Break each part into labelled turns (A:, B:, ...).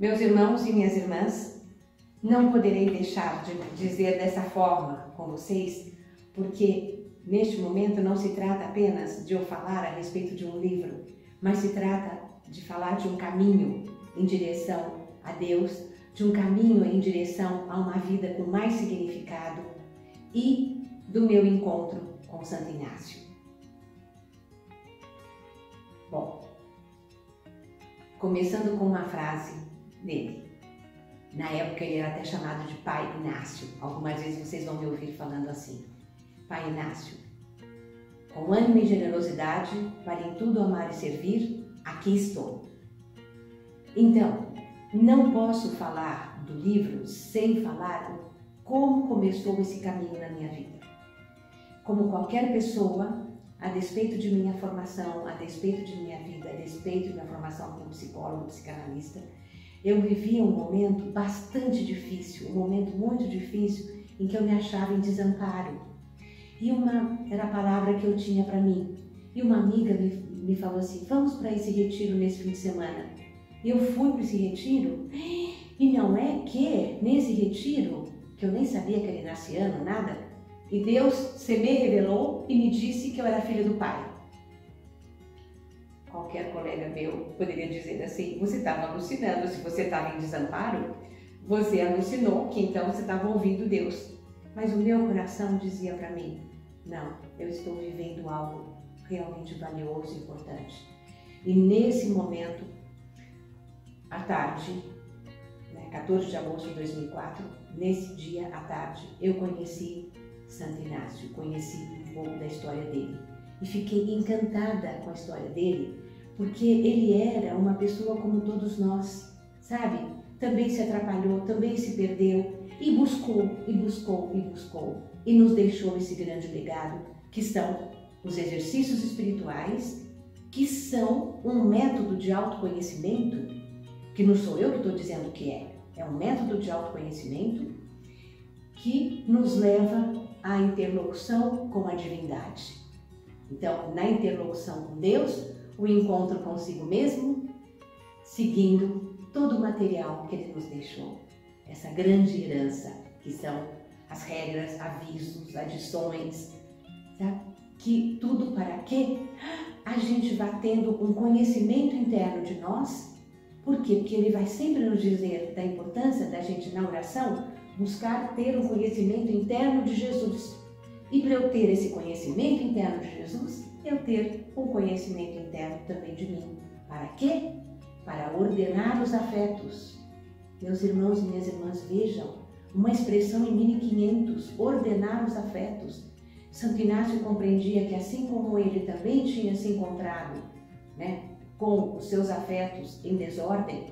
A: Meus irmãos e minhas irmãs, não poderei deixar de dizer dessa forma com vocês, porque neste momento não se trata apenas de eu falar a respeito de um livro, mas se trata de falar de um caminho em direção a Deus, de um caminho em direção a uma vida com mais significado e do meu encontro com Santo Inácio. Bom, começando com uma frase dele. Na época ele era até chamado de Pai Inácio. Algumas vezes vocês vão me ouvir falando assim: Pai Inácio, com ânimo e generosidade, para em tudo amar e servir, aqui estou. Então, não posso falar do livro sem falar como começou esse caminho na minha vida. Como qualquer pessoa, a despeito de minha formação, a despeito de minha vida, a despeito da minha formação como psicólogo, psicanalista, eu vivia um momento bastante difícil, um momento muito difícil em que eu me achava em desamparo. E era a palavra que eu tinha para mim. E uma amiga me falou assim: vamos para esse retiro nesse fim de semana. E eu fui para esse retiro, e não é que nesse retiro, que eu nem sabia que era inaciano, nada, e Deus se me revelou e me disse que eu era filha do Pai. Qualquer colega meu poderia dizer assim: você estava alucinando, se você estava em desamparo, você alucinou que então você estava ouvindo Deus. Mas o meu coração dizia para mim: não, eu estou vivendo algo realmente valioso e importante. E nesse momento, à tarde, 14 de agosto de 2004, nesse dia à tarde, eu conheci Santo Inácio, conheci um pouco da história dele. E fiquei encantada com a história dele, porque ele era uma pessoa como todos nós, sabe? Também se atrapalhou, também se perdeu, e buscou, e buscou, e buscou. E nos deixou esse grande legado, que são os exercícios espirituais, que são um método de autoconhecimento, que não sou eu que estou dizendo que é um método de autoconhecimento que nos leva à interlocução com a divindade. Então, na interlocução com Deus, o encontro consigo mesmo, seguindo todo o material que Ele nos deixou. Essa grande herança, que são as regras, avisos, adições, sabe? Que tudo para que a gente vá tendo um conhecimento interno de nós. Por quê? Porque Ele vai sempre nos dizer da importância da gente, na oração, buscar ter um conhecimento interno de Jesus. E para eu ter esse conhecimento interno de Jesus, eu ter um conhecimento interno também de mim. Para quê? Para ordenar os afetos. Meus irmãos e minhas irmãs, vejam, uma expressão em 1500, ordenar os afetos. Santo Inácio compreendia que assim como ele também tinha se encontrado, com os seus afetos em desordem,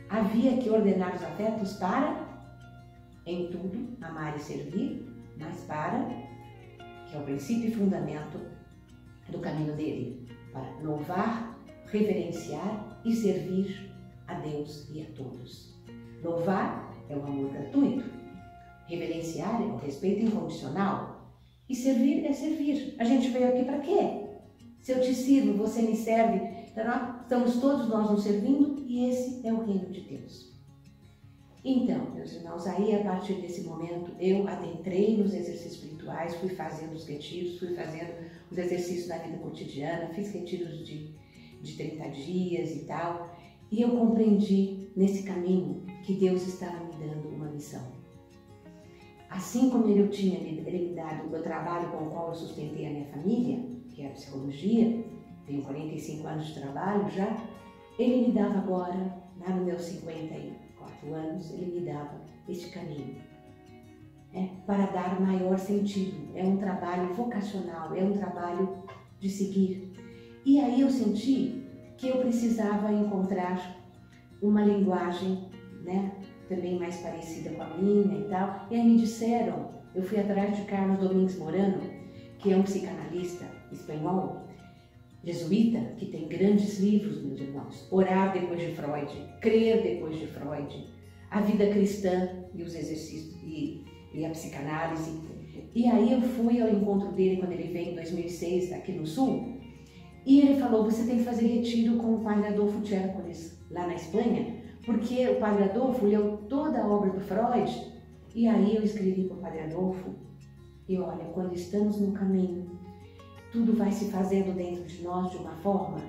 A: havia que ordenar os afetos para, em tudo, amar e servir, mas para, que é o princípio e fundamento do caminho dele, para louvar, reverenciar e servir a Deus e a todos. Louvar é o amor gratuito, reverenciar é o respeito incondicional e servir é servir. A gente veio aqui para quê? Se eu te sirvo, você me serve, então estamos todos nós nos servindo e esse é o reino de Deus. Então, meus irmãos, aí a partir desse momento eu adentrei nos exercícios espirituais, fui fazendo os retiros, fui fazendo os exercícios da vida cotidiana, fiz retiros de 30 dias e tal, e eu compreendi nesse caminho que Deus estava me dando uma missão. Assim como Ele me dado o meu trabalho com o qual eu sustentei a minha família, que é a psicologia, tenho 45 anos de trabalho já, Ele me dava agora, lá nos meus 54 anos, Ele me dava este caminho. Para dar maior sentido, é um trabalho vocacional, é um trabalho de seguir. E aí eu senti que eu precisava encontrar uma linguagem, também mais parecida com a minha e tal. E aí me disseram, eu fui atrás de Carlos Domingos Morano, que é um psicanalista espanhol, jesuíta, que tem grandes livros, meus irmãos. Orar depois de Freud, Crer depois de Freud, A Vida Cristã e os exercícios e a psicanálise. E aí eu fui ao encontro dele quando ele veio em 2006 aqui no Sul, e ele falou: você tem que fazer retiro com o padre Adolfo Tchércoles lá na Espanha, porque o Padre Adolfo leu toda a obra do Freud, e aí eu escrevi para o Padre Adolfo, e olha, quando estamos no caminho, tudo vai se fazendo dentro de nós de uma forma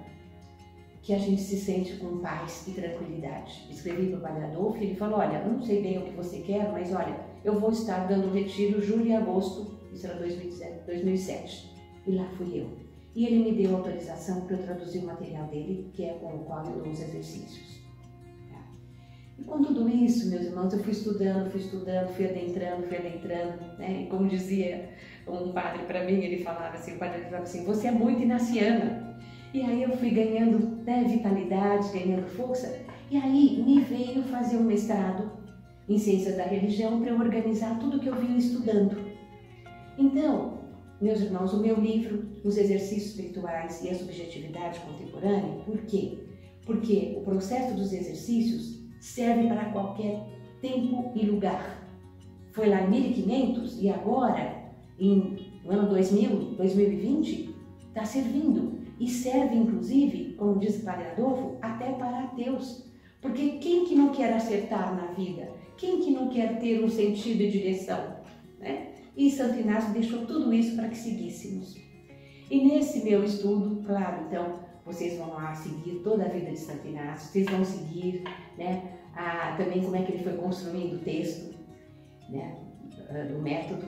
A: que a gente se sente com paz e tranquilidade. Escrevi para o Padre Adolfo e ele falou, olha, eu não sei bem o que você quer, mas olha, eu vou estar dando um retiro julho e agosto, isso era 2007, e lá fui eu. E ele me deu autorização para eu traduzir o material dele, que é com o qual eu dou os exercícios. E com tudo isso, meus irmãos, eu fui estudando, fui adentrando, né? E como dizia um padre para mim, ele falava assim, o padre falava assim, você é muito inaciana. E aí eu fui ganhando, né, vitalidade, ganhando força, e aí me veio fazer um mestrado em Ciências da Religião para eu organizar tudo que eu vinha estudando. Então, meus irmãos, o meu livro, Os Exercícios Espirituais e a Subjetividade Contemporânea, por quê? Porque o processo dos exercícios serve para qualquer tempo e lugar. Foi lá em 1500 e agora, no ano 2020, está servindo. E serve, inclusive, como diz o Padre Adolfo, até para ateus. Porque quem que não quer acertar na vida? Quem que não quer ter um sentido e direção? Né? E Santo Inácio deixou tudo isso para que seguíssemos. E nesse meu estudo, claro, então, vocês vão lá seguir toda a vida de Santo Inácio, vocês vão seguir, né, também como é que ele foi construindo o texto, né, do método.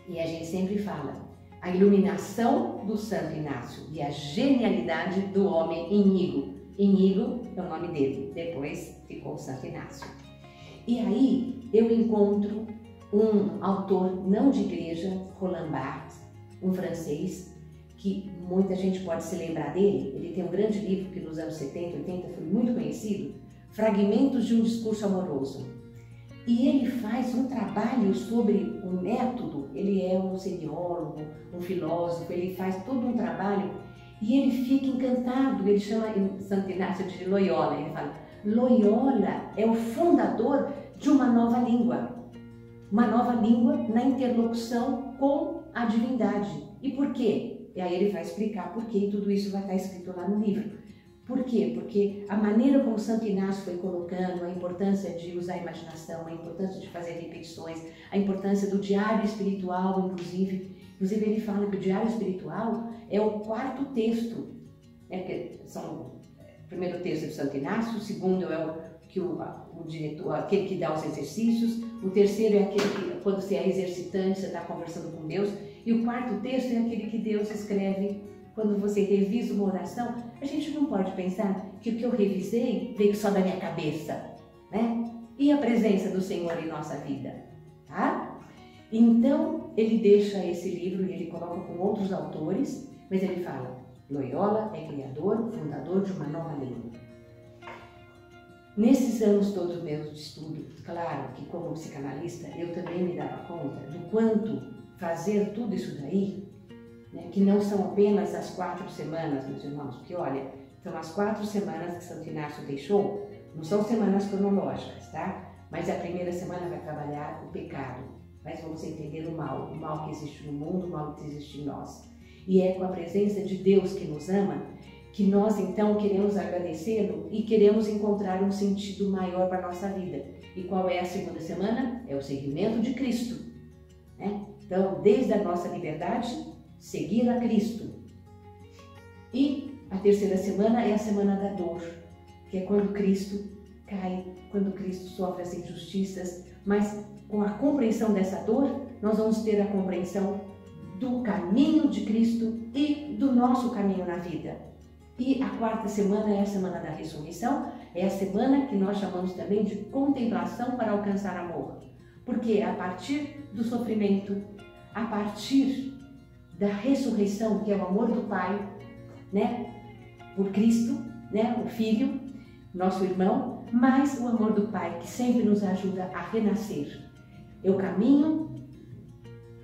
A: E a gente sempre fala, a iluminação do Santo Inácio e a genialidade do homem Iñigo. Iñigo é o nome dele, depois ficou Santo Inácio. E aí eu encontro um autor não de igreja, Roland Barthes, um francês, que muita gente pode se lembrar dele. Ele tem um grande livro que nos anos 70, 80 foi muito conhecido, Fragmentos de um Discurso Amoroso. E ele faz um trabalho sobre o método, ele é um semiólogo, um filósofo, ele faz todo um trabalho e ele fica encantado, ele chama Santo Inácio de Loyola, ele fala, Loyola é o fundador de uma nova língua na interlocução com a divindade. E por quê? E aí ele vai explicar por quê, e tudo isso vai estar escrito lá no livro. Por quê? Porque a maneira como Santo Inácio foi colocando a importância de usar a imaginação, a importância de fazer repetições, a importância do diário espiritual, inclusive ele fala que o diário espiritual é o quarto texto, né? Porque o primeiro texto é de Santo Inácio, o segundo é o diretor, aquele que dá os exercícios, o terceiro é aquele que, quando você é exercitante, você está conversando com Deus, e o quarto texto é aquele que Deus escreve quando você revisa uma oração. A gente não pode pensar que o que eu revisei veio só da minha cabeça, né? E a presença do Senhor em nossa vida, tá? Então, ele deixa esse livro e ele coloca com outros autores, mas ele fala, Loyola é criador, fundador de uma nova língua. Nesses anos todos meus de estudo, claro que como psicanalista, eu também me dava conta do quanto fazer tudo isso daí, né, que não são apenas as 4 semanas, meus irmãos, porque olha, são as 4 semanas que Santo Inácio deixou, não são semanas cronológicas, tá? Mas a primeira semana vai trabalhar o pecado, mas vamos entender o mal que existe no mundo, o mal que existe em nós. E é com a presença de Deus que nos ama, que nós então queremos agradecê-lo e queremos encontrar um sentido maior para a nossa vida. E qual é a segunda semana? É o seguimento de Cristo, né? Então, desde a nossa liberdade, seguir a Cristo. E a terceira semana é a semana da dor, que é quando Cristo cai, quando Cristo sofre as injustiças, mas com a compreensão dessa dor, nós vamos ter a compreensão do caminho de Cristo e do nosso caminho na vida. E a quarta semana é a semana da ressurreição, é a semana que nós chamamos também de contemplação para alcançar amor. Porque a partir do sofrimento, a partir da ressurreição, que é o amor do Pai, né, por Cristo, né, o Filho, nosso irmão, mas o amor do Pai, que sempre nos ajuda a renascer. Eu caminho,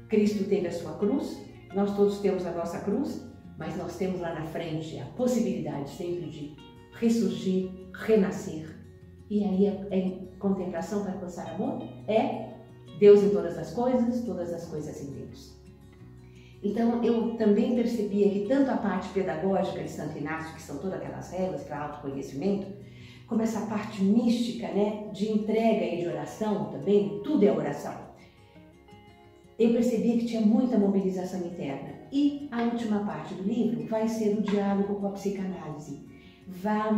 A: Cristo teve a sua cruz, nós todos temos a nossa cruz, mas nós temos lá na frente a possibilidade sempre de ressurgir, renascer. E aí a contemplação para alcançar amor é Deus em todas as coisas em Deus. Então eu também percebia que tanto a parte pedagógica de Santo Inácio, que são todas aquelas regras para autoconhecimento, como essa parte mística, né, de entrega e de oração também, tudo é oração. Eu percebi que tinha muita mobilização interna. E a última parte do livro vai ser o diálogo com a psicanálise. Vai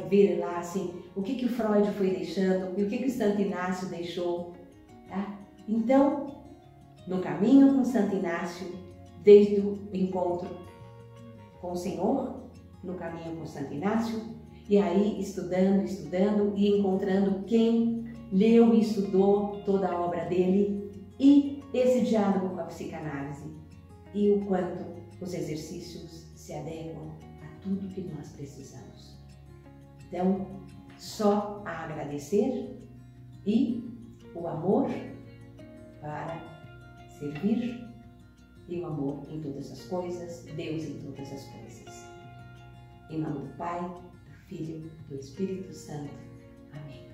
A: ver lá assim, o que o Freud foi deixando e o que o Santo Inácio deixou. Tá? Então, no caminho com Santo Inácio, desde o encontro com o Senhor, no caminho com Santo Inácio, e aí estudando e encontrando quem leu e estudou toda a obra dele, e esse diálogo com a psicanálise, e o quanto os exercícios se adequam a tudo que nós precisamos. Então, só a agradecer e o amor para servir e o amor em todas as coisas, Deus em todas as coisas. Em nome do Pai, do Filho e do Espírito Santo. Amém.